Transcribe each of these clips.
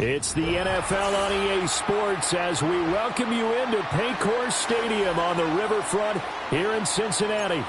It's the NFL on EA Sports as we welcome you into Paycor Stadium on the riverfront here in Cincinnati.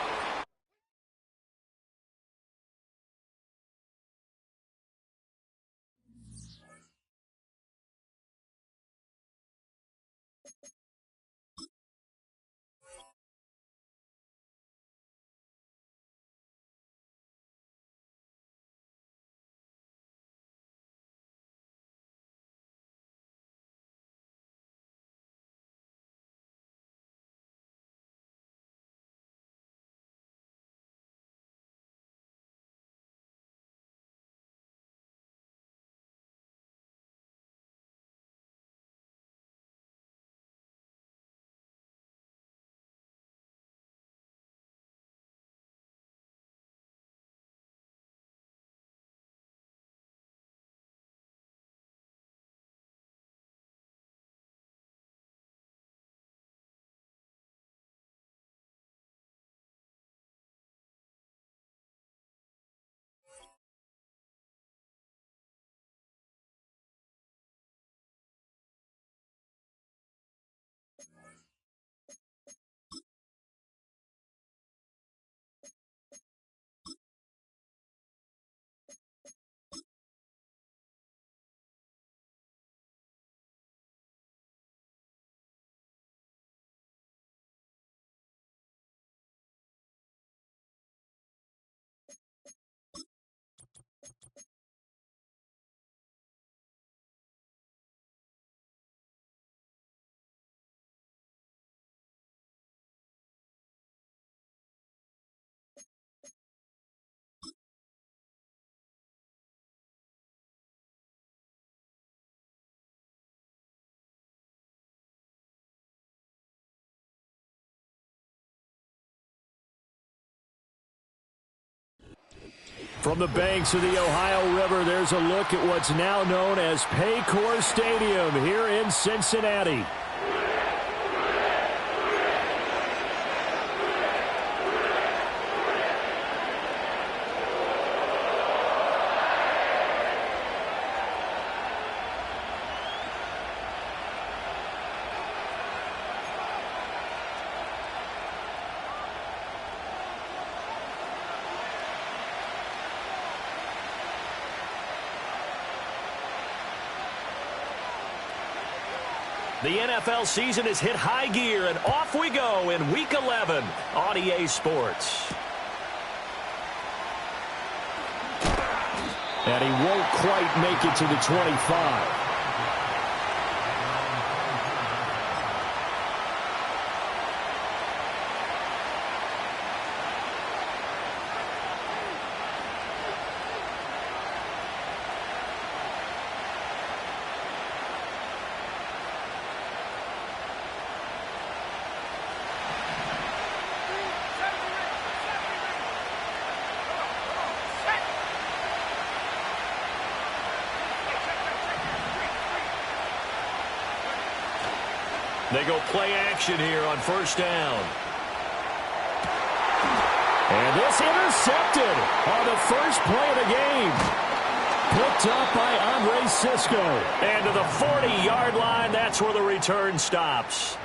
From the banks of the Ohio River, there's a look at what's now known as Paycor Stadium here in Cincinnati. The NFL season has hit high gear, and off we go in Week 11 on EA Sports. And he won't quite make it to the 25. They go play action here on first down. And this intercepted on the first play of the game. Picked up by Andre Cisco. And to the 40-yard line, that's where the return stops.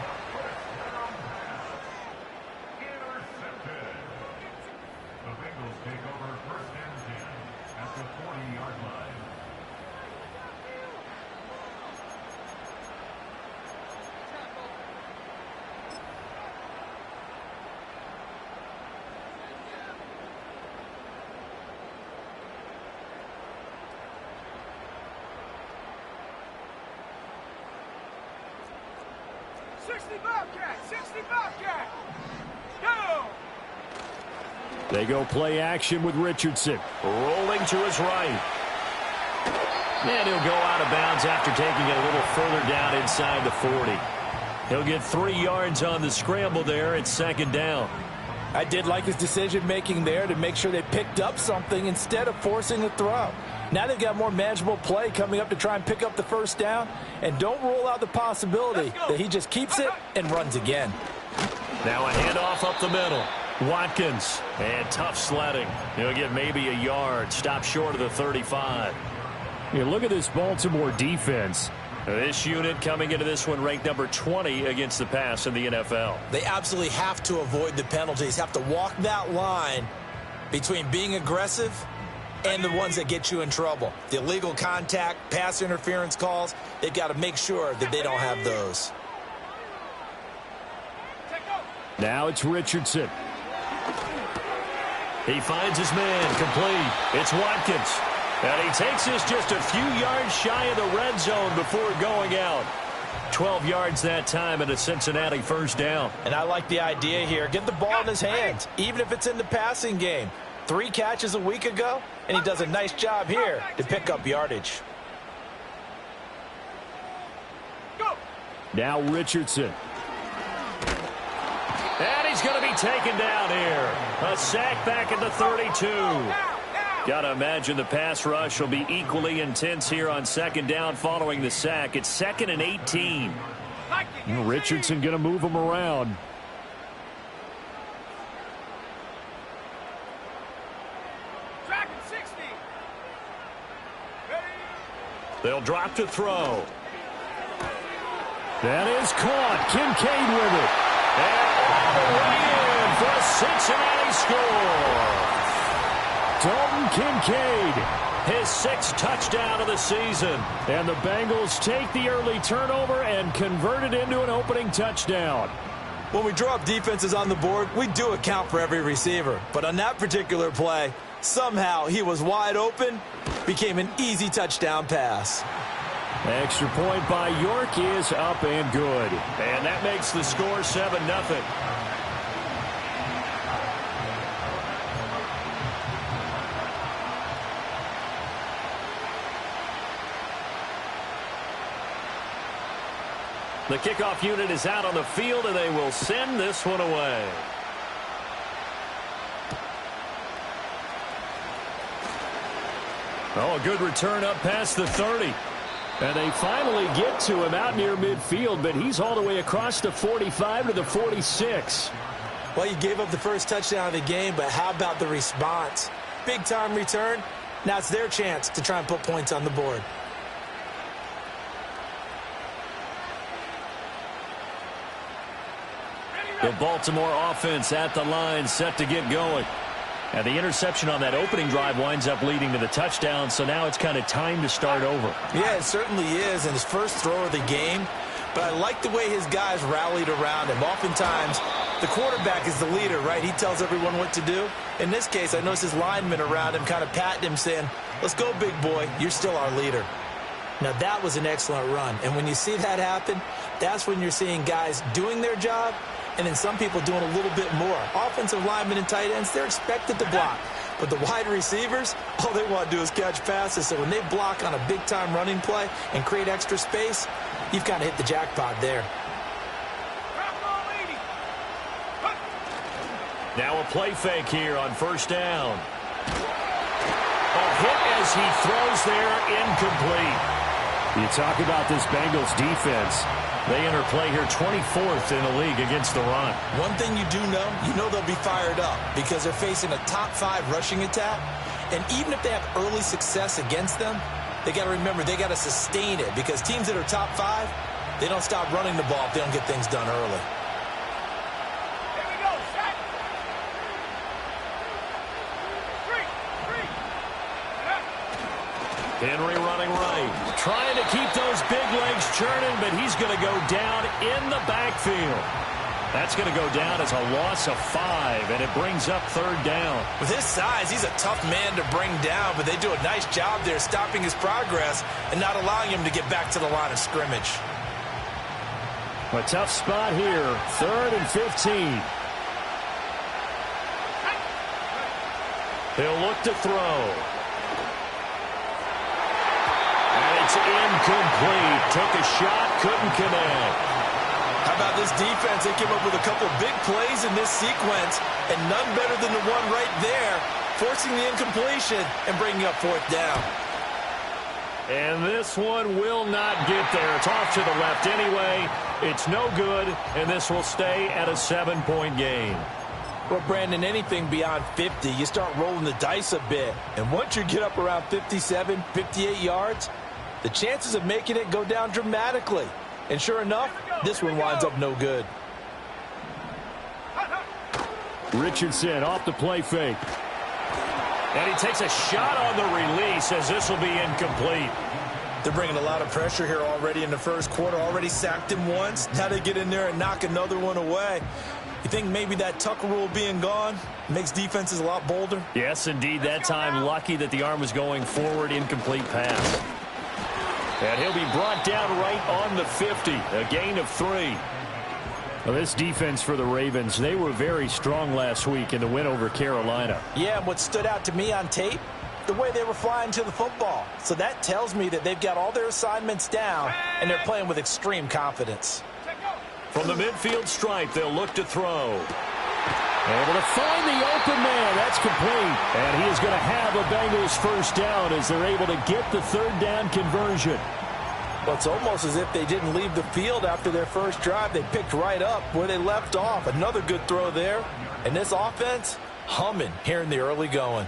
They go play action with Richardson. Rolling to his right. And he'll go out of bounds after taking it a little further down inside the 40. He'll get 3 yards on the scramble there at second down. I did like his decision-making there to make sure they picked up something instead of forcing the throw. Now they've got more manageable play coming up to try and pick up the first down. And don't rule out the possibility that he just keeps it and runs again. Now a handoff up the middle. Watkins, and tough sledding. He'll get maybe a yard, stop short of the 35. You look at this Baltimore defense. This unit coming into this one ranked number 20 against the pass in the NFL. They absolutely have to avoid the penalties, have to walk that line between being aggressive and the ones that get you in trouble. The illegal contact, pass interference calls, they've got to make sure that they don't have those. Now it's Richardson. He finds his man, complete. It's Watkins. And he takes this just a few yards shy of the red zone before going out. 12 yards that time and a Cincinnati first down. And I like the idea here. Get the ball in his hands, even if it's in the passing game. 3 catches a week ago, and he does a nice job here to pick up yardage. Now Richardson. And he's going to be taken down here. A sack back at the 32. Got to imagine the pass rush will be equally intense here on second down following the sack. It's 2nd and 18. Richardson going to move him around. They'll drop to throw. That is caught. Kincaid with it. And all the way in for a Cincinnati score. Dalton Kincaid, his 6th touchdown of the season. And the Bengals take the early turnover and convert it into an opening touchdown. When we draw up defenses on the board, we do account for every receiver. But on that particular play, somehow he was wide open, became an easy touchdown pass. Extra point by York is up and good. And that makes the score 7-0. The kickoff unit is out on the field, and they will send this one away. Oh, a good return up past the 30. And they finally get to him out near midfield, but he's all the way across the 45 to the 46. Well, you gave up the first touchdown of the game, but how about the response? Big-time return. Now it's their chance to try and put points on the board. The Baltimore offense at the line, set to get going. And the interception on that opening drive winds up leading to the touchdown, so now it's kind of time to start over. Yeah, it certainly is, and his first throw of the game. But I like the way his guys rallied around him. Oftentimes, the quarterback is the leader, right? He tells everyone what to do. In this case, I noticed his linemen around him kind of patting him, saying, "Let's go, big boy. You're still our leader." Now, that was an excellent run. And when you see that happen, that's when you're seeing guys doing their job, and then some people doing a little bit more. Offensive linemen and tight ends, they're expected to block. But the wide receivers, all they want to do is catch passes. So when they block on a big-time running play and create extra space, you've kind of hit the jackpot there. Now a play fake here on first down. A hit as he throws there, incomplete. You talk about this Bengals defense. They enter play here 24th in the league against the run. One thing you do know, they'll be fired up because they're facing a top 5 rushing attack. And even if they have early success against them, they got to remember they got to sustain it because teams that are top 5, they don't stop running the ball if they don't get things done early. Henry running right, trying to keep those big legs churning, but he's going to go down in the backfield. That's going to go down as a loss of 5, and it brings up third down. With his size, he's a tough man to bring down, but they do a nice job there stopping his progress and not allowing him to get back to the line of scrimmage. A tough spot here, 3rd and 15. He'll look to throw. It's incomplete. Took a shot, couldn't connect. How about this defense? They came up with a couple big plays in this sequence, and none better than the one right there, forcing the incompletion and bringing up 4th down. And this one will not get there. It's off to the left anyway. It's no good, and this will stay at a 7-point game. Well, Brandon, anything beyond 50, you start rolling the dice a bit. And once you get up around 57, 58 yards, the chances of making it go down dramatically. And sure enough, this one winds up no good. Richardson off the play fake. And he takes a shot on the release as this will be incomplete. They're bringing a lot of pressure here already in the first quarter. Already sacked him once. Now they get in there and knock another one away. You think maybe that Tucker rule being gone makes defenses a lot bolder? Yes, indeed. That time, lucky that the arm was going forward. Incomplete pass. And he'll be brought down right on the 50. A gain of 3. Well, this defense for the Ravens, they were very strong last week in the win over Carolina. Yeah, and what stood out to me on tape, the way they were flying to the football. So that tells me that they've got all their assignments down, and they're playing with extreme confidence. From the midfield stripe, they'll look to throw. Able to find the open man. That's complete. And he is going to have a Bengals first down as they're able to get the third down conversion. Well, it's almost as if they didn't leave the field after their first drive. They picked right up where they left off. Another good throw there. And this offense, humming here in the early going.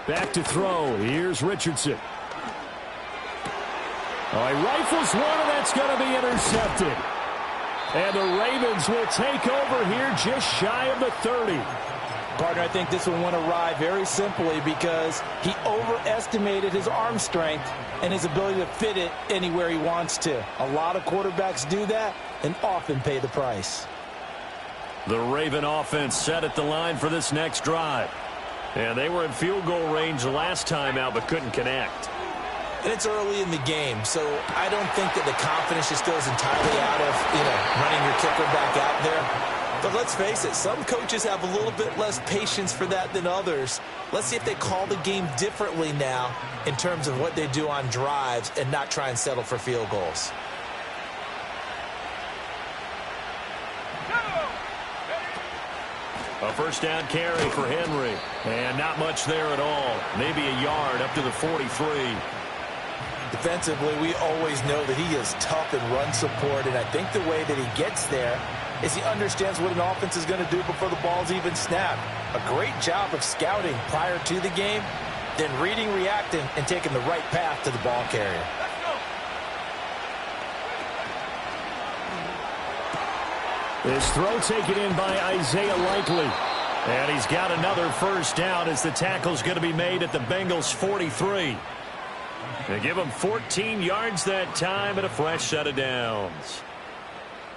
Back to throw. Here's Richardson. Oh, he rifles one, and that's going to be intercepted. And the Ravens will take over here just shy of the 30. Partner, I think this one went awry very simply because he overestimated his arm strength and his ability to fit it anywhere he wants to. A lot of quarterbacks do that and often pay the price. The Raven offense set at the line for this next drive. And they were in field goal range last time out but couldn't connect. And it's early in the game, so I don't think that the confidence just goes entirely out of, running your kicker back out there. But let's face it, some coaches have a little bit less patience for that than others. Let's see if they call the game differently now in terms of what they do on drives and not try and settle for field goals. A first down carry for Henry. And not much there at all. Maybe a yard up to the 43. Defensively, we always know that he is tough in run support, and I think the way that he gets there is he understands what an offense is going to do before the ball's even snapped. A great job of scouting prior to the game, then reading, reacting, and taking the right path to the ball carrier. This throw taken in by Isaiah Likely. And he's got another first down as the tackle's going to be made at the Bengals 43. They give him 14 yards that time and a fresh set of downs.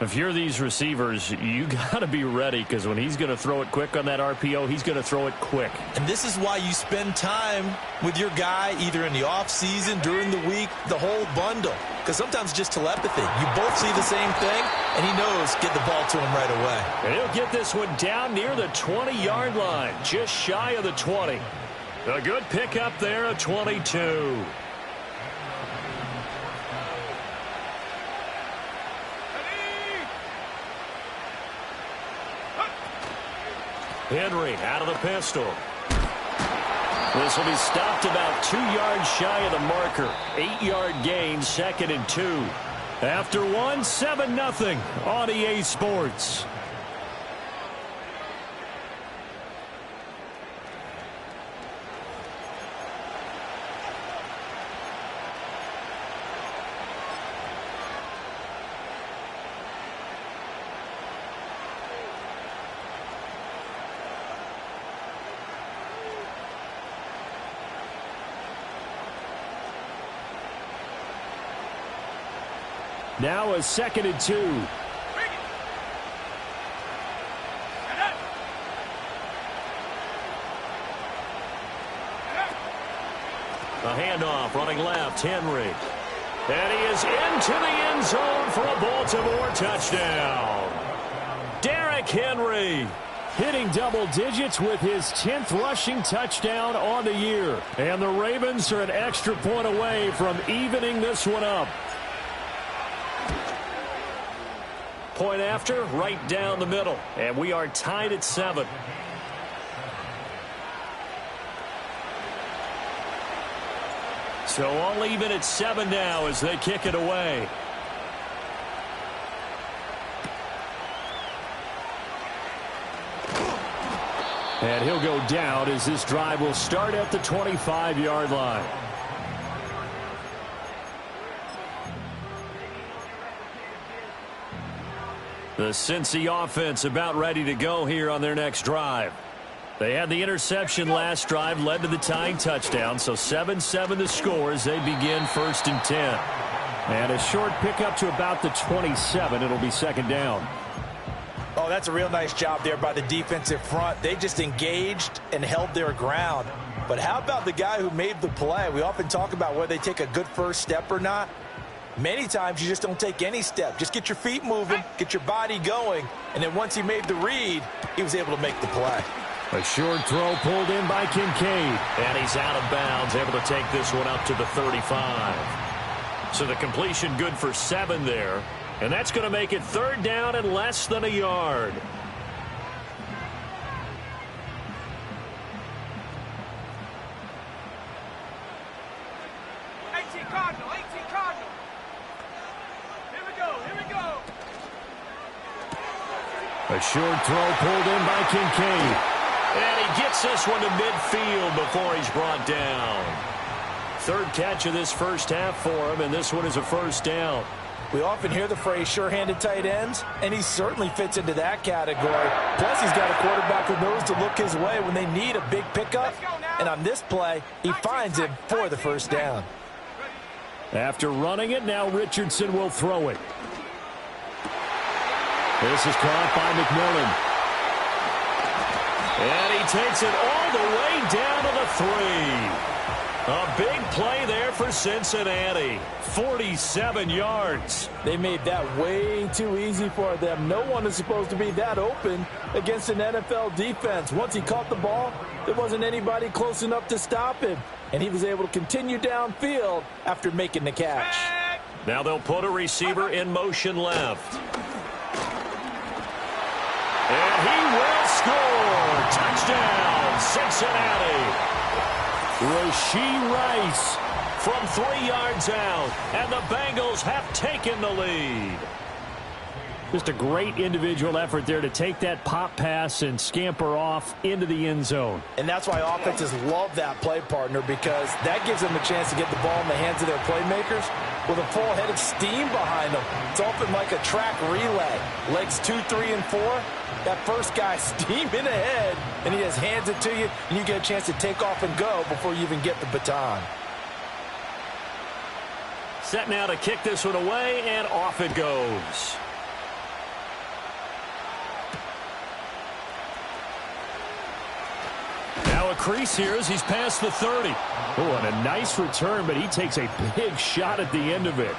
If you're these receivers, you got to be ready because when he's going to throw it quick on that RPO, he's going to throw it quick. And this is why you spend time with your guy either in the offseason, during the week, the whole bundle. Because sometimes just telepathy. You both see the same thing, and he knows get the ball to him right away. And he'll get this one down near the 20-yard line, just shy of the 20. A good pickup there at 22. Henry out of the pistol. This will be stopped about 2 yards shy of the marker. 8-yard gain, 2nd and 2. After 1, 7-0 on EA Sports. Now a 2nd and 2. A handoff running left, Henry. And he is into the end zone for a Baltimore touchdown. Derrick Henry hitting double digits with his 10th rushing touchdown on the year. And the Ravens are an extra point away from evening this one up. Point after, right down the middle. And we are tied at 7. So all even at 7 now as they kick it away. And he'll go down as this drive will start at the 25-yard line. The Cincy offense about ready to go here on their next drive. They had the interception last drive, led to the tying touchdown, so 7-7 the score as they begin 1st and 10. And a short pickup to about the 27. It'll be 2nd down. Oh, that's a real nice job there by the defensive front. They just engaged and held their ground. But how about the guy who made the play? We often talk about whether they take a good first step or not. Many times you just don't take any step. Just get your feet moving, get your body going, and then once he made the read, he was able to make the play. A short throw pulled in by Kincaid. And he's out of bounds, able to take this one up to the 35. So the completion good for 7 there. And that's going to make it 3rd down and less than a yard. A short throw pulled in by Kincaid. And he gets this one to midfield before he's brought down. 3rd catch of this first half for him, and this one is a 1st down. We often hear the phrase sure-handed tight ends, and he certainly fits into that category. Plus, he's got a quarterback who knows to look his way when they need a big pickup. And on this play, he finds him for the 1st down. After running it, now Richardson will throw it. This is caught by McMillan. And he takes it all the way down to the 3. A big play there for Cincinnati. 47 yards. They made that way too easy for them. No one is supposed to be that open against an NFL defense. Once he caught the ball, there wasn't anybody close enough to stop him. And he was able to continue downfield after making the catch. Now they'll put a receiver in motion left. And he will score. Touchdown, Cincinnati. Rashee Rice from 3 yards out, and the Bengals have taken the lead. Just a great individual effort there to take that pop pass and scamper off into the end zone. And that's why offenses love that play, partner, because that gives them a chance to get the ball in the hands of their playmakers with a full head of steam behind them. It's often like a track relay. Legs 2, 3, and 4. That first guy steaming ahead, and he just hands it to you, and you get a chance to take off and go before you even get the baton. Set now to kick this one away, and off it goes. Now a crease here as he's past the 30. Oh, and a nice return, but he takes a big shot at the end of it.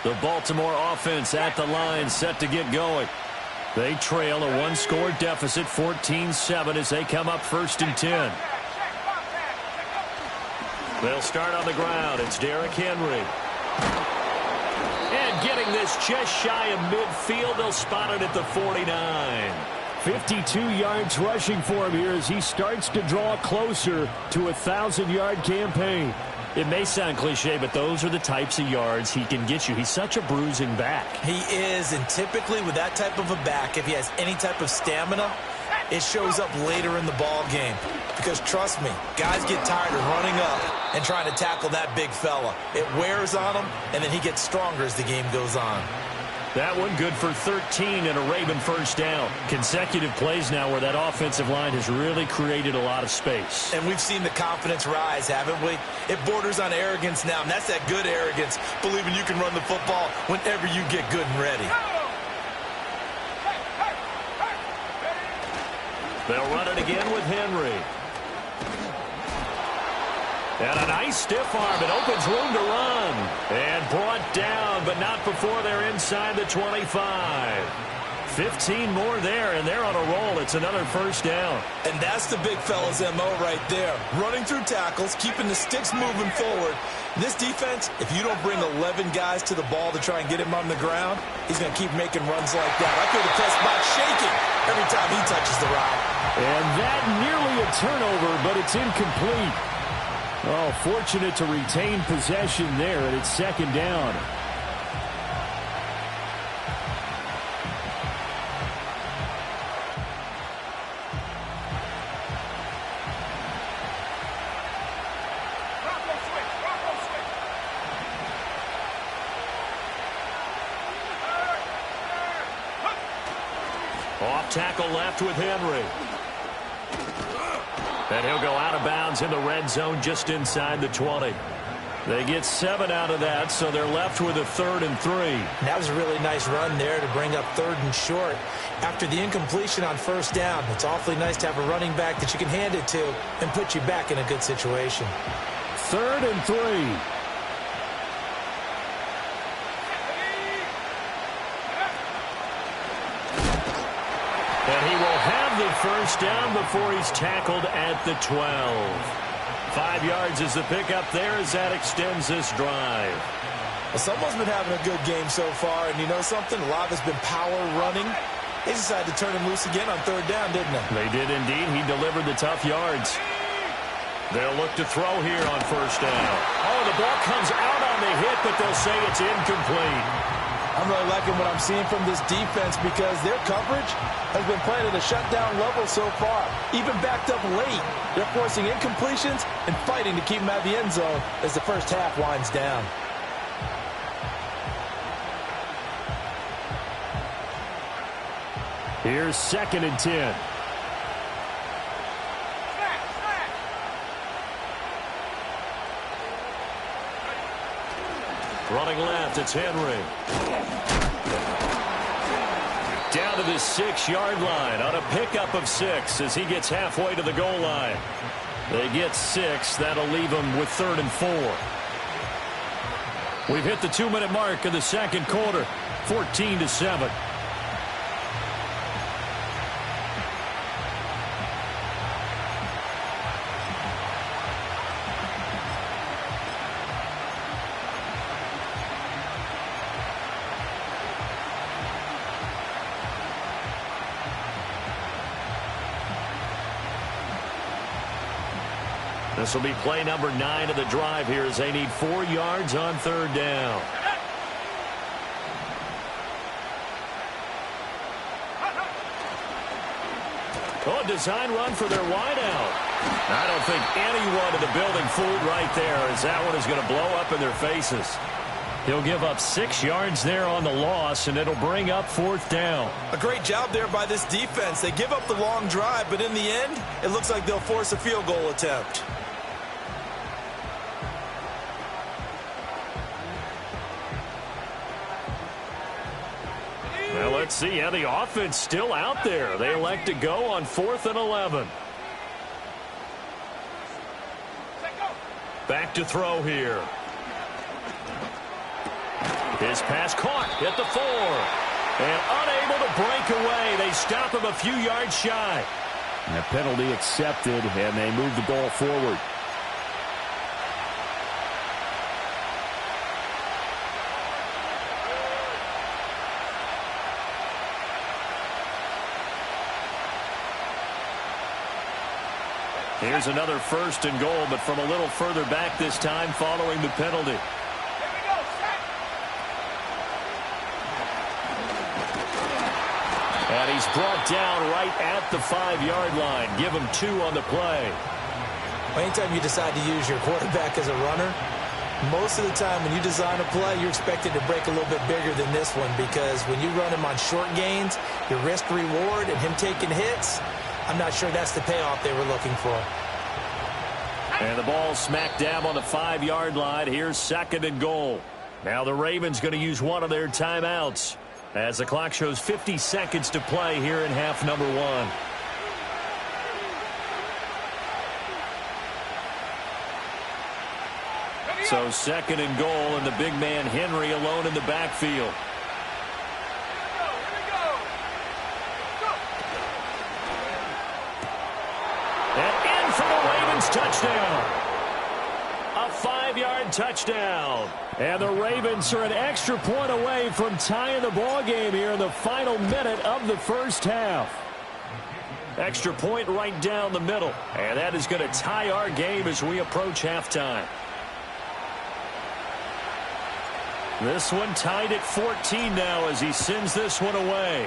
The Baltimore offense at the line, set to get going. They trail a 1-score deficit, 14-7, as they come up 1st and 10. They'll start on the ground. It's Derrick Henry. And getting this just shy of midfield, they'll spot it at the 49. 52 yards rushing for him here as he starts to draw closer to a 1,000-yard campaign. It may sound cliche, but those are the types of yards he can get you. He's such a bruising back. He is, and typically with that type of a back, if he has any type of stamina, it shows up later in the ball game. Because trust me, guys get tired of running up and trying to tackle that big fella. It wears on him, and then he gets stronger as the game goes on. That one good for 13 and a Raven 1st down. Consecutive plays now where that offensive line has really created a lot of space. And we've seen the confidence rise, haven't we? It borders on arrogance now, and that's that good arrogance, believing you can run the football whenever you get good and ready. They'll run it again with Henry. And a nice stiff arm. It opens room to run. And brought down, but not before they're inside the 25. 15 more there, and they're on a roll. It's another first down. And that's the big fella's MO right there. Running through tackles, keeping the sticks moving forward. This defense, if you don't bring 11 guys to the ball to try and get him on the ground, he's going to keep making runs like that. I feel the press box shaking every time he touches the rock. And that nearly a turnover, but it's incomplete. Oh, fortunate to retain possession there, and it's second down. Off tackle left with Henry. And he'll go out of bounds in the red zone just inside the 20. They get 7 out of that, so they're left with a 3rd and 3. That was a really nice run there to bring up 3rd and short. After the incompletion on first down, it's awfully nice to have a running back that you can hand it to and put you back in a good situation. 3rd and 3. And he will have the first down before he's tackled at the 12. 5 yards is the pickup there as that extends this drive. Well, someone's been having a good game so far, and you know something? A lot has been power running. They decided to turn him loose again on 3rd down, didn't they? They did indeed. He delivered the tough yards. They'll look to throw here on first down. Oh, the ball comes out on the hit, but they'll say it's incomplete. I'm really liking what I'm seeing from this defense because their coverage has been playing at a shutdown level so far. Even backed up late, they're forcing incompletions and fighting to keep them out of the end zone as the first half winds down. Here's 2nd and 10. Running left, it's Henry. Down to the 6-yard line on a pickup of 6 as he gets halfway to the goal line. They get 6. That'll leave them with 3rd and 4. We've hit the 2-minute mark of the second quarter, 14-7. This will be play number 9 of the drive here as they need 4 yards on 3rd down. Oh, design run for their wideout. I don't think anyone in the building fooled right there as that one is going to blow up in their faces. He'll give up 6 yards there on the loss, and it'll bring up 4th down. A great job there by this defense. They give up the long drive, but in the end, it looks like they'll force a field goal attempt. Well, let's see how the offense still out there. They elect to go on 4th and 11. Back to throw here. His pass caught at the 4. And unable to break away. They stop him a few yards shy. And a penalty accepted, and they move the ball forward. Here's another 1st and goal, but from a little further back this time following the penalty. And he's brought down right at the 5-yard line. Give him 2 on the play. Anytime you decide to use your quarterback as a runner, most of the time when you design a play, you're expected to break a little bit bigger than this one because when you run him on short gains, your risk-reward and him taking hits, I'm not sure that's the payoff they were looking for. And the ball smack dab on the 5-yard line. Here's 2nd and goal. Now the Ravens going to use one of their timeouts as the clock shows 50 seconds to play here in half number 1. So 2nd and goal, and the big man Henry alone in the backfield. Ravens touchdown. A 5-yard touchdown. And the Ravens are an extra point away from tying the ball game here in the final minute of the first half. Extra point right down the middle. And that is going to tie our game as we approach halftime. This one tied at 14 now as he sends this one away.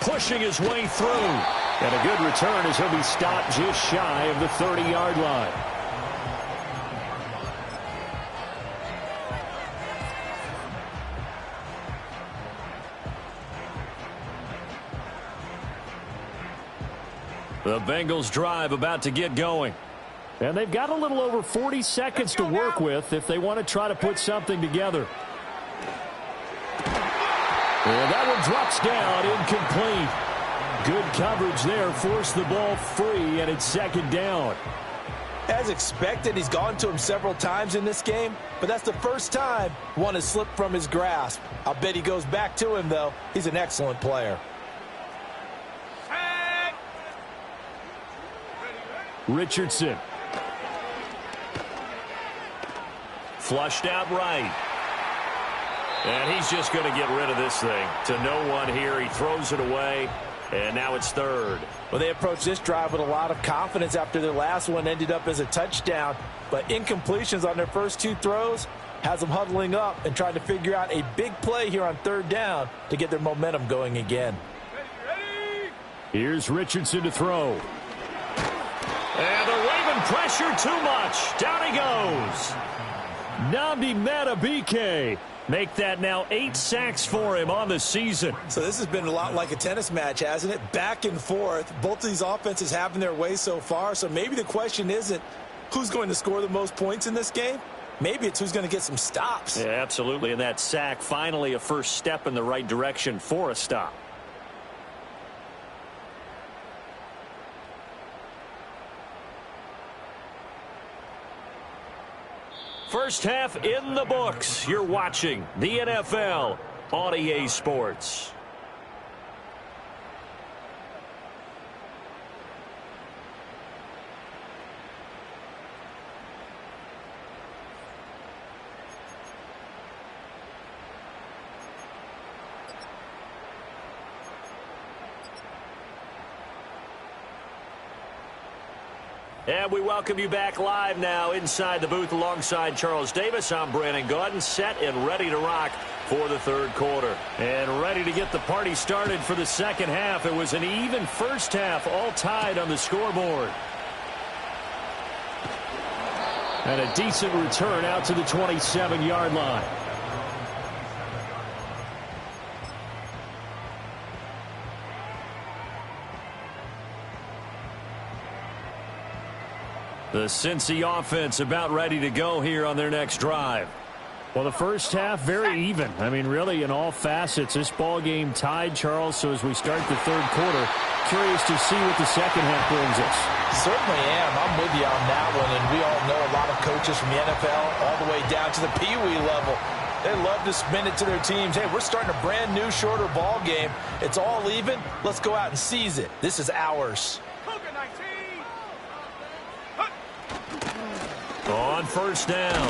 Pushing his way through. And a good return as he'll be stopped just shy of the 30-yard line. The Bengals drive about to get going. And they've got a little over 40 seconds to work with if they want to try to put something together. And that one drops down, incomplete. Good coverage there, forced the ball free, and it's second down. As expected, he's gone to him several times in this game, but that's the first time one has slipped from his grasp. I'll bet he goes back to him, though. He's an excellent player. Richardson. Flushed out right. And he's just going to get rid of this thing. To no one here. He throws it away. And now it's third. Well, they approached this drive with a lot of confidence after their last one ended up as a touchdown. But incompletions on their first two throws has them huddling up and trying to figure out a big play here on third down to get their momentum going again. Here's Richardson to throw. And the Raven pressure too much. Down he goes. Nnamdi Madubuike. Make that now 8 sacks for him on the season. So this has been a lot like a tennis match, hasn't it? Back and forth. Both of these offenses having their way so far. So maybe the question isn't who's going to score the most points in this game. Maybe it's who's going to get some stops. Yeah, absolutely. And that sack, finally a first step in the right direction for a stop. First half in the books. You're watching the NFL on EA Sports. And we welcome you back live now inside the booth alongside Charles Davis. I'm Brandon Gaudin, set and ready to rock for the third quarter. And ready to get the party started for the second half. It was an even first half, all tied on the scoreboard. And a decent return out to the 27-yard line. The Cincy offense about ready to go here on their next drive. Well, the first half very even. I mean, really in all facets. This ball game tied, Charles. So as we start the third quarter, curious to see what the second half brings us. Certainly am. I'm with you on that one. And we all know a lot of coaches from the NFL all the way down to the Pee Wee level. They love to spin it to their teams. Hey, we're starting a brand new, shorter ball game. It's all even. Let's go out and seize it. This is ours. On first down,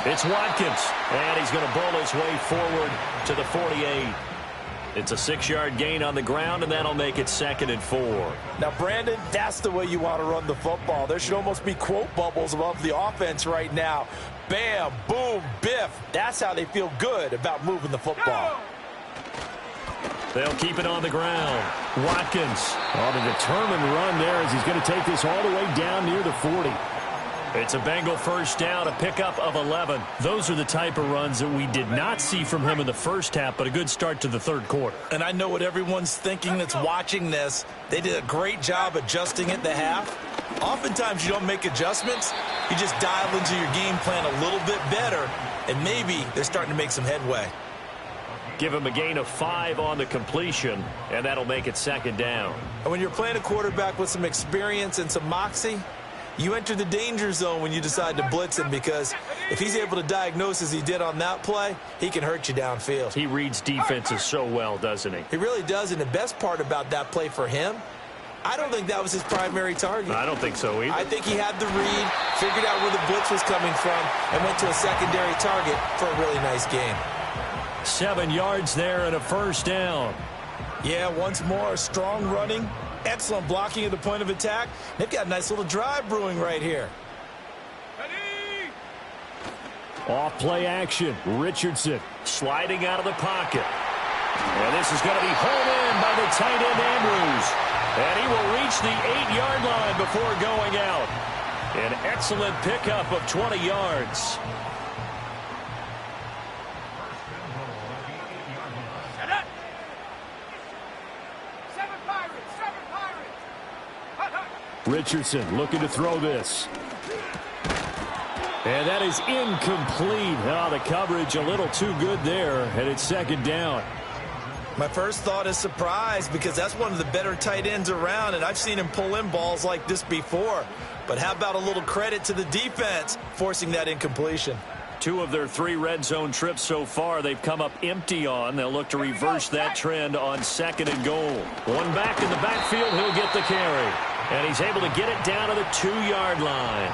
it's Watkins, and he's going to bowl his way forward to the 48. It's a 6-yard gain on the ground, and that'll make it 2nd and 4. Now, Brandon, that's the way you want to run the football. There should almost be quote bubbles above the offense right now. Bam, boom, biff. That's how they feel good about moving the football. They'll keep it on the ground. Watkins on a determined run there as he's going to take this all the way down near the 40. It's a Bengal first down, a pickup of 11. Those are the type of runs that we did not see from him in the first half, but a good start to the third quarter. And I know what everyone's thinking that's watching this. They did a great job adjusting at the half. Oftentimes you don't make adjustments. You just dial into your game plan a little bit better, and maybe they're starting to make some headway. Give him a gain of 5 on the completion, and that'll make it 2nd down. And when you're playing a quarterback with some experience and some moxie, You enter the danger zone when you decide to blitz him, because if he's able to diagnose as he did on that play, he can hurt you downfield. He reads defenses so well, doesn't he? He really does, and the best part about that play for him, I don't think that was his primary target. I don't think so either. I think he had the read, figured out where the blitz was coming from, and went to a secondary target for a really nice game. 7 yards there and a first down. Yeah, once more, strong running, excellent blocking at the point of attack. They've got a nice little drive brewing right here. Off play action. Richardson sliding out of the pocket. And this is going to be home in by the tight end Andrews. And he will reach the 8-yard line before going out. An excellent pickup of 20 yards. Richardson looking to throw this. And that is incomplete. Oh, the coverage a little too good there, and it's second down. My first thought is surprise, because that's one of the better tight ends around, and I've seen him pull in balls like this before. But how about a little credit to the defense forcing that incompletion? 2 of their 3 red zone trips so far they've come up empty on. They'll look to reverse that trend on 2nd and goal. One back in the backfield, he'll get the carry. And he's able to get it down to the 2-yard line.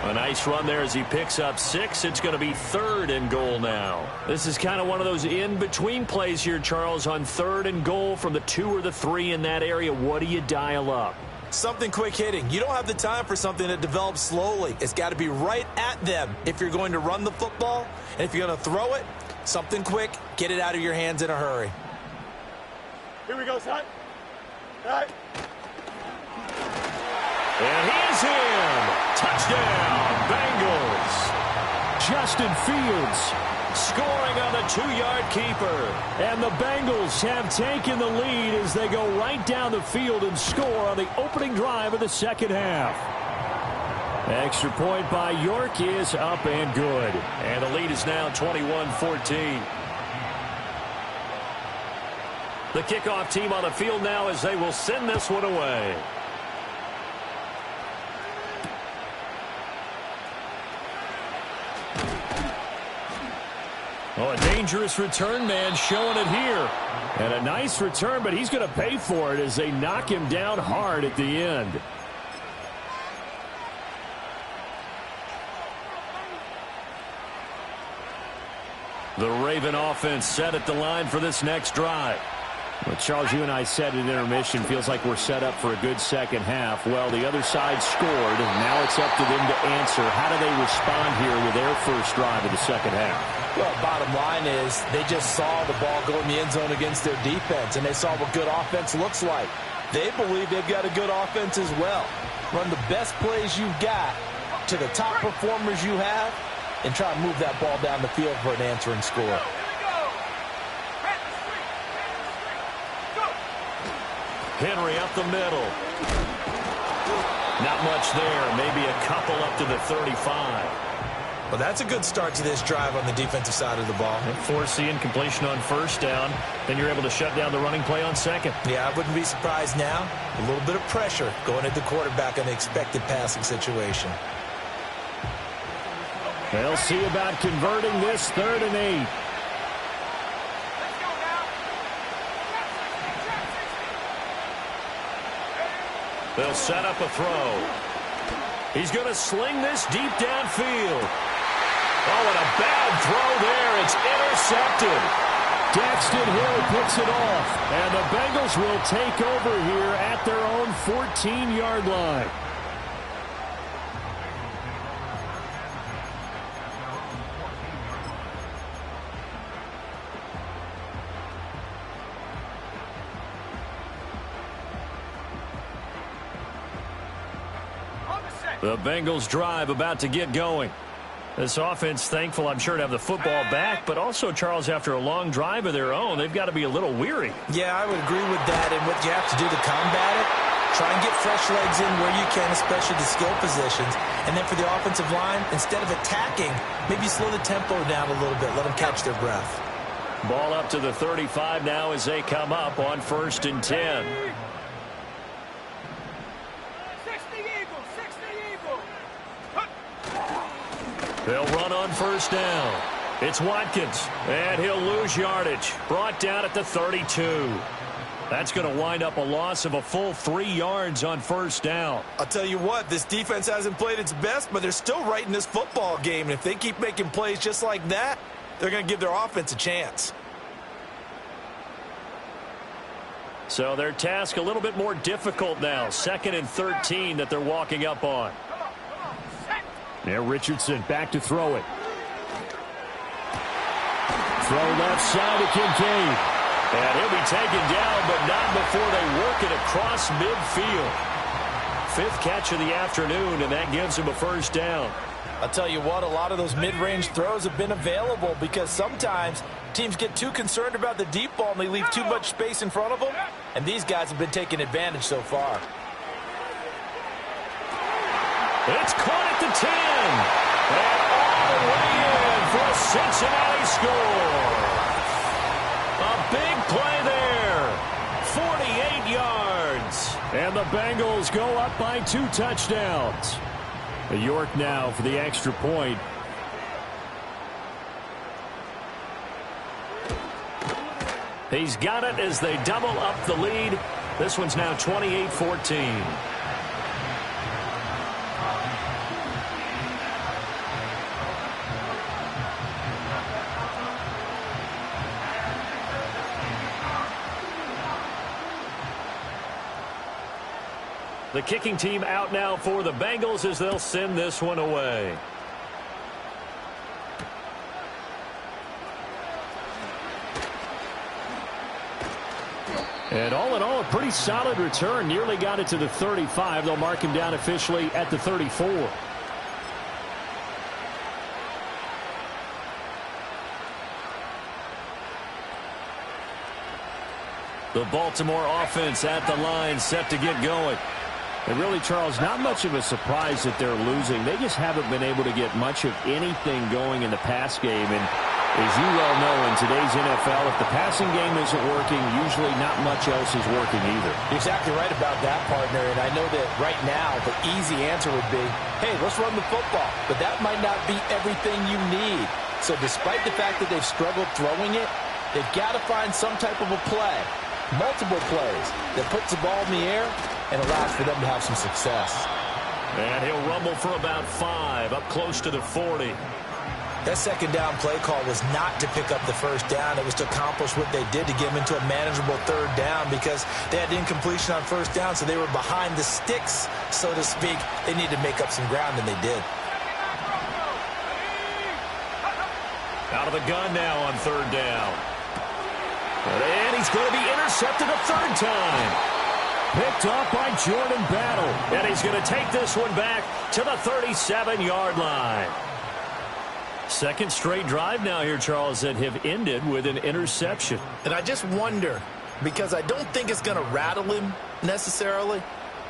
A nice run there as he picks up 6. It's going to be 3rd and goal now. This is kind of one of those in-between plays here, Charles, on 3rd and goal from the 2 or the 3 in that area. What do you dial up? Something quick hitting. You don't have the time for something that develops slowly. It's got to be right at them if you're going to run the football. And if you're going to throw it, something quick, get it out of your hands in a hurry. Here we go, son. All right. And he is in. Touchdown, Bengals. Justin Fields scoring on the 2-yard keeper. And the Bengals have taken the lead as they go right down the field and score on the opening drive of the second half. Extra point by York is up and good. And the lead is now 21-14. The kickoff team on the field now as they will send this one away. Oh, a dangerous return man showing it here. And a nice return, but he's going to pay for it as they knock him down hard at the end. The Raven offense set at the line for this next drive. Well, Charles, you and I said at intermission, feels like we're set up for a good second half. Well, the other side scored, and now it's up to them to answer. How do they respond here with their first drive of the second half? Well, bottom line is they just saw the ball go in the end zone against their defense, and they saw what good offense looks like. They believe they've got a good offense as well. Run the best plays you've got to the top performers you have, and try to move that ball down the field for an answering score. Henry up the middle. Not much there. Maybe a couple up to the 35. Well, that's a good start to this drive on the defensive side of the ball. And force the incompletion on first down. Then you're able to shut down the running play on second. Yeah, I wouldn't be surprised now. A little bit of pressure going at the quarterback on the expected passing situation. They'll see about converting this 3rd and 8. They'll set up a throw. He's going to sling this deep downfield. Oh, and a bad throw there. It's intercepted. Daxton Hill picks it off. And the Bengals will take over here at their own 14-yard line. The Bengals drive about to get going. This offense thankful, I'm sure, to have the football back, but also, Charles, after a long drive of their own, they've got to be a little weary. Yeah, I would agree with that, and what you have to do to combat it, try and get fresh legs in where you can, especially the skill positions, and then for the offensive line, instead of attacking, maybe slow the tempo down a little bit, let them catch their breath. Ball up to the 35 now as they come up on 1st and 10. 60 Eagles, 60 Eagles. They'll run on first down. It's Watkins, and he'll lose yardage. Brought down at the 32. That's going to wind up a loss of a full 3 yards on first down. I'll tell you what, this defense hasn't played its best, but they're still right in this football game. And if they keep making plays just like that, they're going to give their offense a chance. So their task a little bit more difficult now. 2nd and 13 that they're walking up on. Now Richardson back to throw it. Throw left side to Kincaid. And he'll be taken down, but not before they work it across midfield. 5th catch of the afternoon, and that gives him a first down. I'll tell you what, a lot of those mid-range throws have been available because sometimes teams get too concerned about the deep ball and they leave too much space in front of them, and these guys have been taking advantage so far. It's caught at the 10. And all the way in for a Cincinnati score. A big play there. 48 yards. And the Bengals go up by 2 touchdowns. York now for the extra point. He's got it as they double up the lead. This one's now 28-14. The kicking team out now for the Bengals as they'll send this one away. And all in all, a pretty solid return. Nearly got it to the 35. They'll mark him down officially at the 34. The Baltimore offense at the line, set to get going. And really, Charles, not much of a surprise that they're losing. They just haven't been able to get much of anything going in the pass game. And as you well know, in today's NFL, if the passing game isn't working, usually not much else is working either. You're exactly right about that, partner. And I know that right now the easy answer would be, hey, let's run the football. But that might not be everything you need. So despite the fact that they've struggled throwing it, they've got to find some type of a play, multiple plays, that puts the ball in the air and allows for them to have some success. And he'll rumble for about 5, up close to the 40. That second down play call was not to pick up the first down. It was to accomplish what they did to get them into a manageable third down because they had incompletion on first down, so they were behind the sticks, so to speak. They needed to make up some ground, and they did. Out of the gun now on third down. And he's going to be intercepted a third time. Picked off by Jordan Battle. And he's going to take this one back to the 37-yard line. Second straight drive now here, Charles, that have ended with an interception. And I just wonder, because I don't think it's going to rattle him necessarily,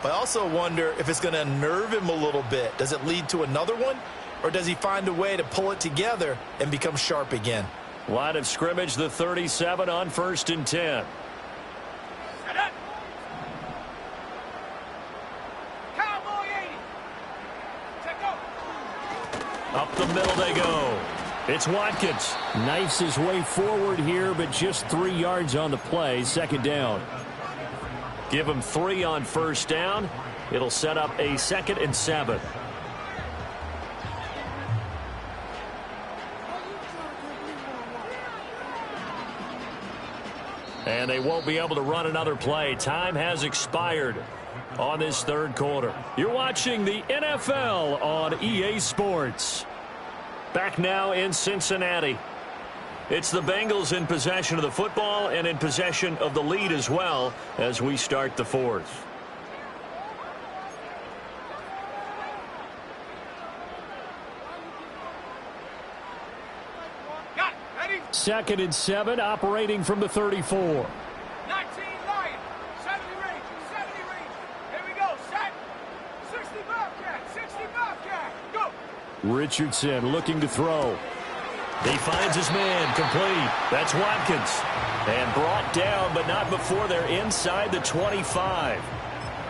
but I also wonder if it's going to unnerve him a little bit. Does it lead to another one? Or does he find a way to pull it together and become sharp again? Line of scrimmage, the 37 on 1st and 10. Up the middle they go. It's Watkins. Knifes his way forward here, but just 3 yards on the play. Second down. Give him 3 on first down. It'll set up a 2nd and 7. And they won't be able to run another play. Time has expired on this third quarter. You're watching the NFL on EA Sports. Back now in Cincinnati. It's the Bengals in possession of the football and in possession of the lead as well as we start the fourth. Second and 7, operating from the 34. 19 Lion, 70 range, 70 range. Here we go, set. 60 Bobcat, 60 Bobcat, go. Richardson looking to throw. He finds his man, complete. That's Watkins. And brought down, but not before they're inside the 25.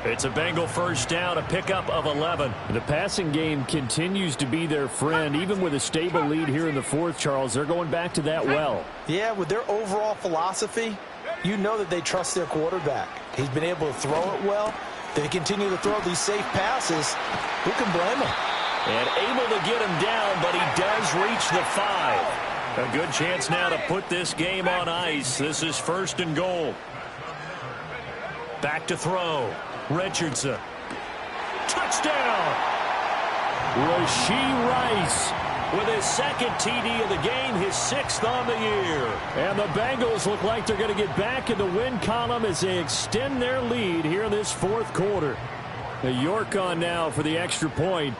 It's a Bengal first down, a pickup of 11. The passing game continues to be their friend. Even with a stable lead here in the fourth, Charles, they're going back to that well. Yeah, with their overall philosophy, you know that they trust their quarterback. He's been able to throw it well. They continue to throw these safe passes. Who can blame him? And able to get him down, but he does reach the 5. A good chance now to put this game on ice. This is 1st and goal. Back to throw. Richardson. Touchdown! Rashee Rice with his 2nd TD of the game, his 6th on the year. And the Bengals look like they're going to get back in the win column as they extend their lead here in this fourth quarter. York on now for the extra point.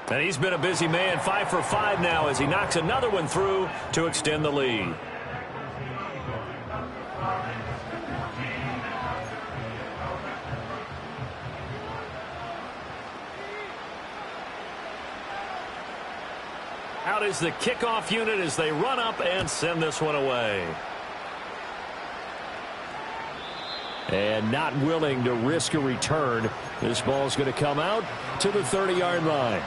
And he's been a busy man, 5 for 5 now as he knocks another one through to extend the lead. Out is the kickoff unit as they run up and send this one away. And not willing to risk a return. This ball's going to come out to the 30-yard line.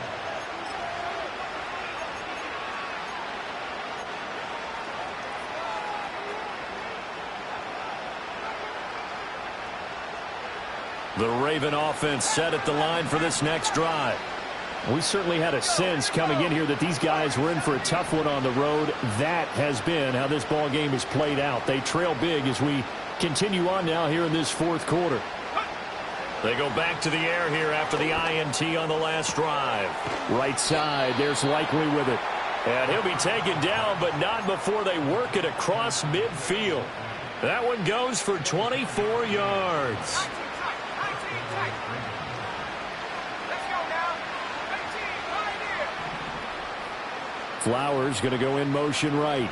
The Raven offense set at the line for this next drive. We certainly had a sense coming in here that these guys were in for a tough one on the road. That has been how this ball game has played out. They trail big as we continue on now here in this fourth quarter. They go back to the air here after the INT on the last drive. Right side, there's Likely with it. And he'll be taken down, but not before they work it across midfield. That one goes for 24 yards. Flowers going to go in motion right.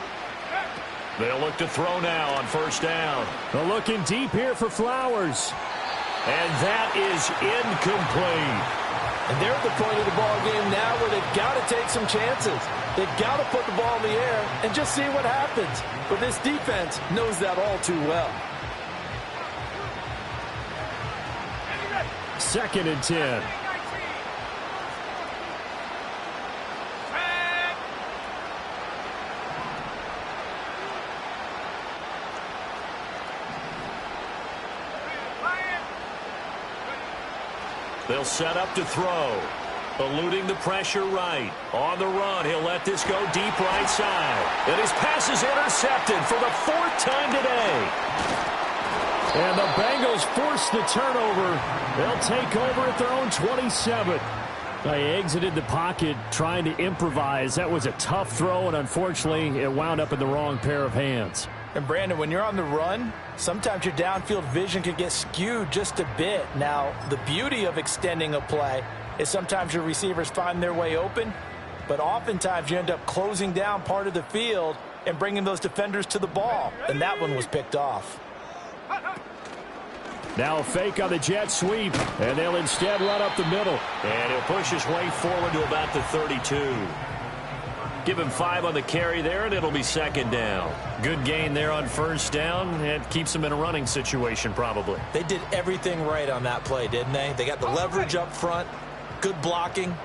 They'll look to throw now on 1st down. They're looking deep here for Flowers. And that is incomplete. And they're at the point of the ball game now where they've got to take some chances. They've got to put the ball in the air and just see what happens. But this defense knows that all too well. 2nd and 10. They'll set up to throw. Eluding the pressure right. On the run, he'll let this go deep right side. And his pass is intercepted for the 4th time today. And the Bengals force the turnover. They'll take over at their own 27. They exited the pocket trying to improvise. That was a tough throw, and unfortunately, it wound up in the wrong pair of hands. And Brandon, when you're on the run, sometimes your downfield vision can get skewed just a bit. Now, the beauty of extending a play is sometimes your receivers find their way open, but oftentimes you end up closing down part of the field and bringing those defenders to the ball. And that one was picked off. Now a fake on the jet sweep, and they'll instead run up the middle. And he'll push his way forward to about the 32. Give him 5 on the carry there, and it'll be 2nd down. Good gain there on 1st down. It keeps him in a running situation, probably. They did everything right on that play, didn't they? They got the leverage up front, good blocking,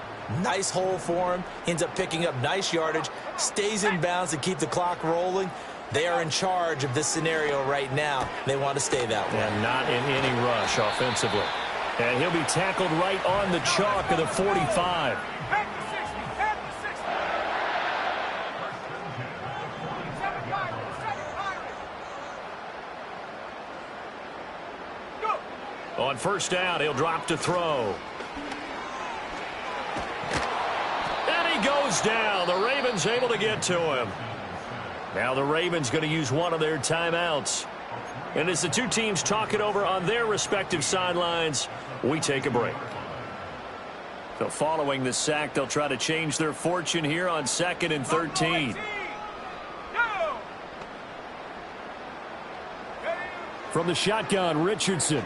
nice hole for him, ends up picking up nice yardage, stays in bounds to keep the clock rolling. They are in charge of this scenario right now. They want to stay that way. And not in any rush offensively. And he'll be tackled right on the chalk of the 45. On 1st down, he'll drop to throw. And he goes down. The Ravens able to get to him. Now the Ravens going to use one of their timeouts. And as the two teams talk it over on their respective sidelines, we take a break. So following the sack, they'll try to change their fortune here on 2nd and 13. From the shotgun, Richardson.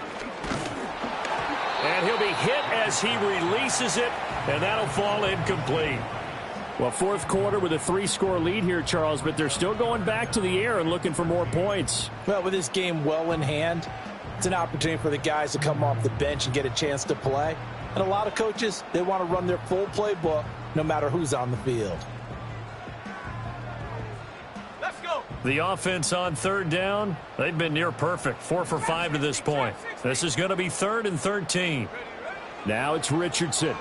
And he'll be hit as he releases it, and that'll fall incomplete. Well, fourth quarter with a 3-score lead here, Charles, but they're still going back to the air and looking for more points. Well, with this game well in hand, it's an opportunity for the guys to come off the bench and get a chance to play. And a lot of coaches, they want to run their full playbook no matter who's on the field. Let's go. The offense on third down, they've been near perfect. 4 for 5 to this point. This is going to be 3rd and 13. Now it's Richardson.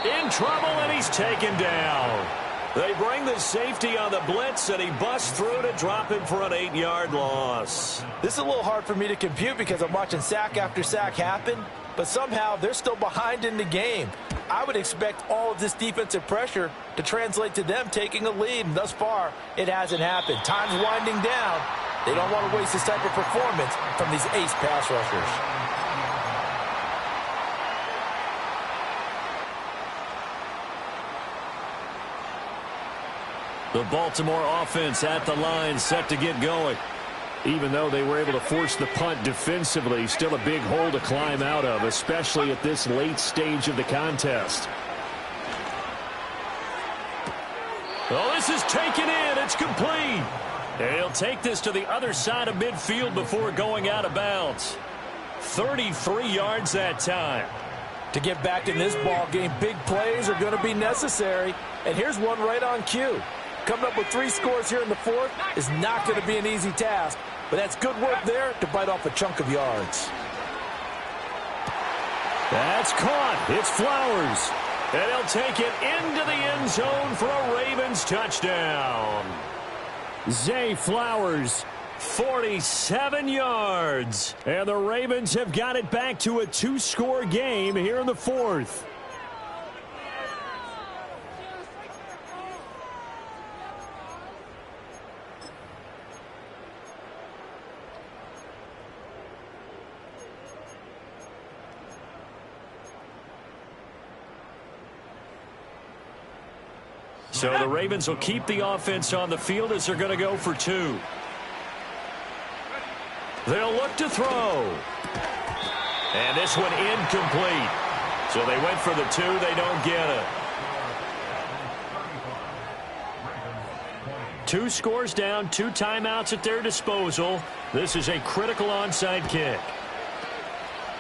In trouble, and he's taken down. They bring the safety on the blitz, and he busts through to drop him for an 8-yard loss. This is a little hard for me to compute because I'm watching sack after sack happen, but somehow they're still behind in the game. I would expect all of this defensive pressure to translate to them taking a lead, and thus far, it hasn't happened. Time's winding down. They don't want to waste this type of performance from these ace pass rushers. The Baltimore offense at the line, set to get going. Even though they were able to force the punt defensively, still a big hole to climb out of, especially at this late stage of the contest. Oh, this is taken in. It's complete. And he'll take this to the other side of midfield before going out of bounds. 33 yards that time. To get back in this ball game, big plays are going to be necessary. And here's one right on cue. Coming up with 3 scores here in the fourth is not going to be an easy task, but that's good work there to bite off a chunk of yards. That's caught. It's Flowers. And he'll take it into the end zone for a Ravens touchdown. Zay Flowers, 47 yards. and the Ravens have got it back to a 2-score game here in the fourth. So the Ravens will keep the offense on the field as they're going to go for 2. They'll look to throw. And this one incomplete. So they went for the 2. They don't get it. 2 scores down, 2 timeouts at their disposal. This is a critical onside kick.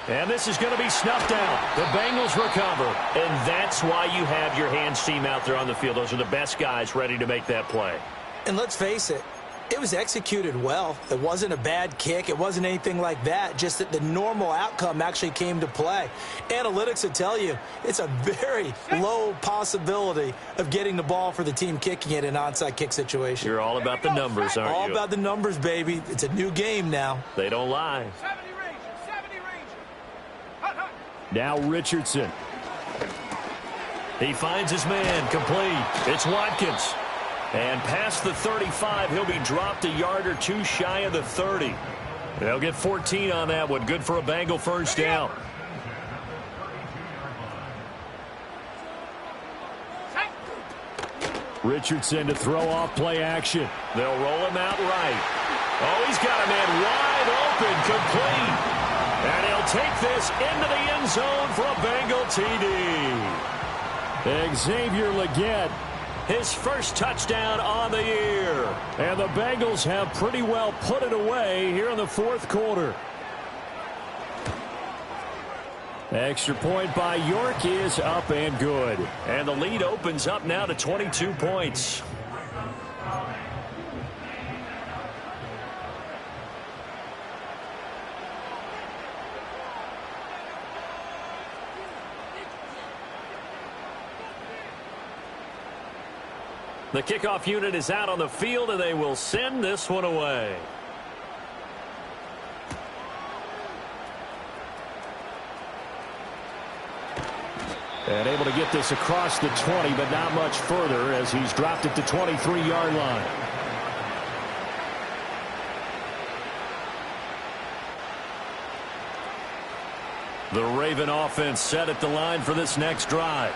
And this is going to be snuffed out. The Bengals recover. And that's why you have your hands team out there on the field. Those are the best guys ready to make that play. And let's face it, it was executed well. It wasn't a bad kick. It wasn't anything like that. Just that the normal outcome actually came to play. Analytics will tell you it's a very low possibility of getting the ball for the team kicking it in an onside kick situation. You're all about the numbers, aren't you? All about the numbers, baby. It's a new game now. They don't lie. 70 Rangers, 70 Rangers. Hut, hut. Now Richardson. He finds his man, complete. It's Watkins. And past the 35, he'll be dropped a yard or 2 shy of the 30. They'll get 14 on that one. Good for a Bengal first down. Richardson to throw off play action. They'll roll him out right. Oh, he's got a man wide open, complete. And he'll take this into the end zone for a Bengal TD. Xavier Legette. His first touchdown on the year. And the Bengals have pretty well put it away here in the fourth quarter. Extra point by York is up and good. And the lead opens up now to 22 points. The kickoff unit is out on the field, and they will send this one away. And able to get this across the 20, but not much further as he's dropped it to 23-yard line. The Raven offense set at the line for this next drive.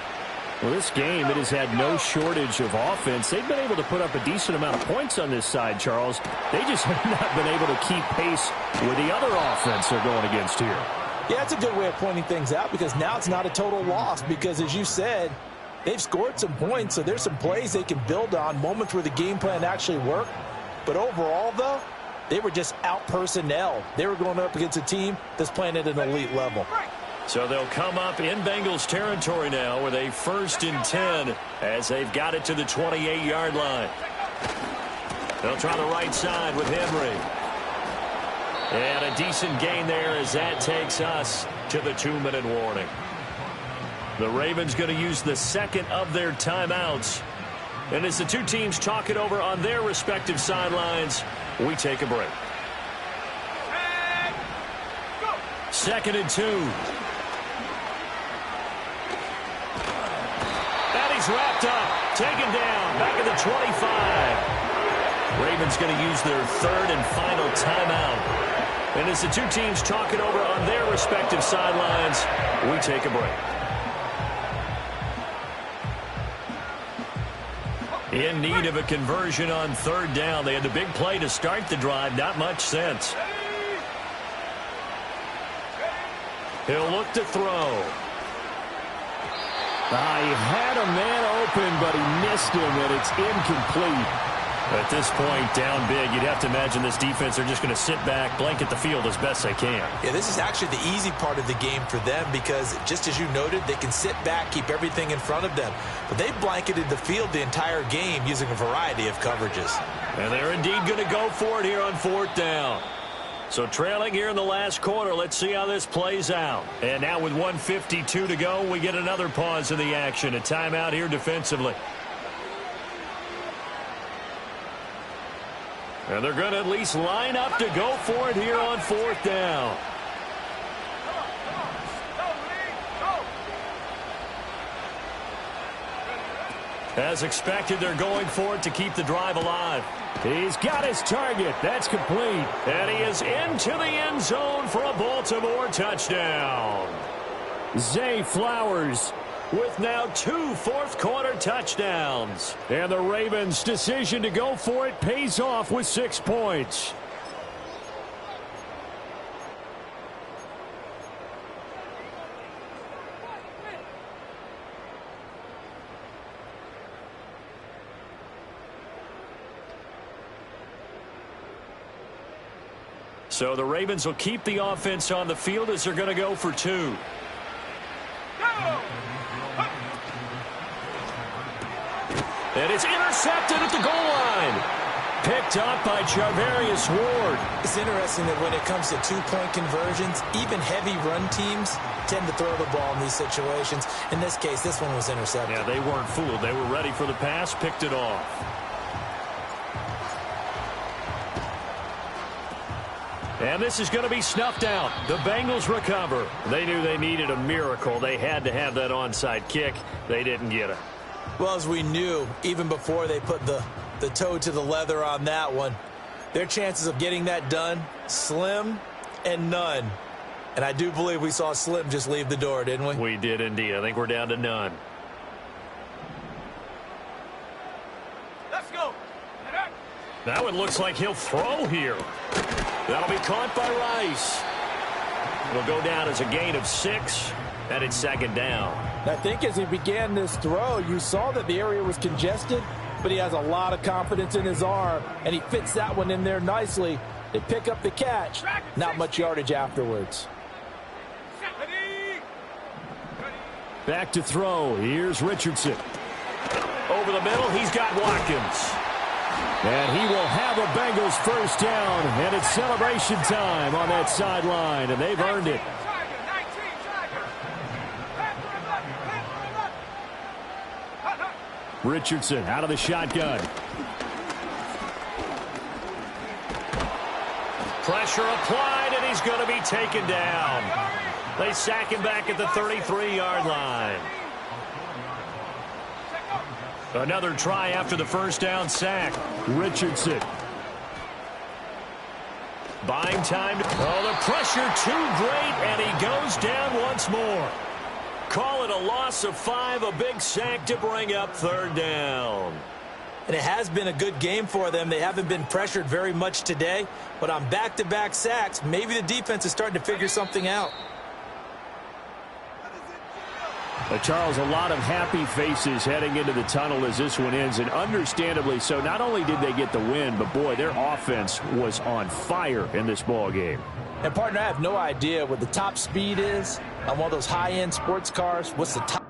Well, this game, it has had no shortage of offense. They've been able to put up a decent amount of points on this side, Charles. They just have not been able to keep pace with the other offense they're going against here. Yeah, it's a good way of pointing things out because now it's not a total loss because, as you said, They've scored some points, so there's some plays they can build on, moments where the game plan actually worked. But overall, though, they were just out-personnel. They were going up against a team that's playing at an elite level. So they'll come up in Bengals territory now with a 1st and 10 as they've got it to the 28-yard line. They'll try the right side with Henry. And a decent gain there as that takes us to the 2-minute warning. The Ravens going to use the second of their timeouts. And as the two teams talk it over on their respective sidelines, we take a break. 2nd and 2. And he's wrapped up. Taken down. Back at the 25. Ravens going to use their 3rd and final timeout. And as the two teams talk it over on their respective sidelines, we take a break. In need of a conversion on 3rd down. They had the big play to start the drive. Not much sense. He'll look to throw. He had a man open, but he missed him, and it's incomplete. At this point, down big, you'd have to imagine this defense are just going to sit back, blanket the field as best they can. Yeah, this is actually the easy part of the game for them because, just as you noted, they can sit back, keep everything in front of them. But they blanketed the field the entire game using a variety of coverages. And they're indeed going to go for it here on 4th down. So trailing here in the last quarter, let's see how this plays out. And now with 1:52 to go, we get another pause in the action. A timeout here defensively. And they're going to at least line up to go for it here on 4th down. As expected, they're going for it to keep the drive alive. He's got his target. That's complete. And he is into the end zone for a Baltimore touchdown. Zay Flowers with now 2 fourth-quarter touchdowns. And the Ravens' decision to go for it pays off with 6 points. So the Ravens will keep the offense on the field as they're going to go for 2. And it's intercepted at the goal line. Picked up by Charvarius Ward. It's interesting that when it comes to 2-point conversions, even heavy run teams tend to throw the ball in these situations. In this case, this one was intercepted. Yeah, they weren't fooled. They were ready for the pass, picked it off. And this is going to be snuffed out. The Bengals recover. They knew they needed a miracle. They had to have that onside kick. They didn't get it. Well, as we knew, even before they put the toe to the leather on that one, their chances of getting that done, slim and none. And I do believe we saw Slim just leave the door, didn't we? We did indeed. I think we're down to none. Let's go. Now it looks like he'll throw here. That'll be caught by Rice. It'll go down as a gain of 6, and it's 2nd down. I think as he began this throw, you saw that the area was congested, but he has a lot of confidence in his arm, and he fits that one in there nicely. They pick up the catch. Not much yardage afterwards. Back to throw. Here's Richardson. Over the middle, he's got Watkins. And he will have a Bengals 1st down, and it's celebration time on that sideline, and they've earned it. Richardson out of the shotgun. Pressure applied, and he's going to be taken down. They sack him back at the 33-yard line. Another try after the 1st down sack. Richardson. Buying time. Oh, the pressure too great, and he goes down once more. Call it a loss of 5, a big sack to bring up 3rd down. And it has been a good game for them. They haven't been pressured very much today, but on back-to-back sacks, maybe the defense is starting to figure something out. But Charles, a lot of happy faces heading into the tunnel as this one ends, and understandably so. Not only did they get the win, but boy, their offense was on fire in this ball game. And partner, I have no idea what the top speed is on one of those high-end sports cars. What's the top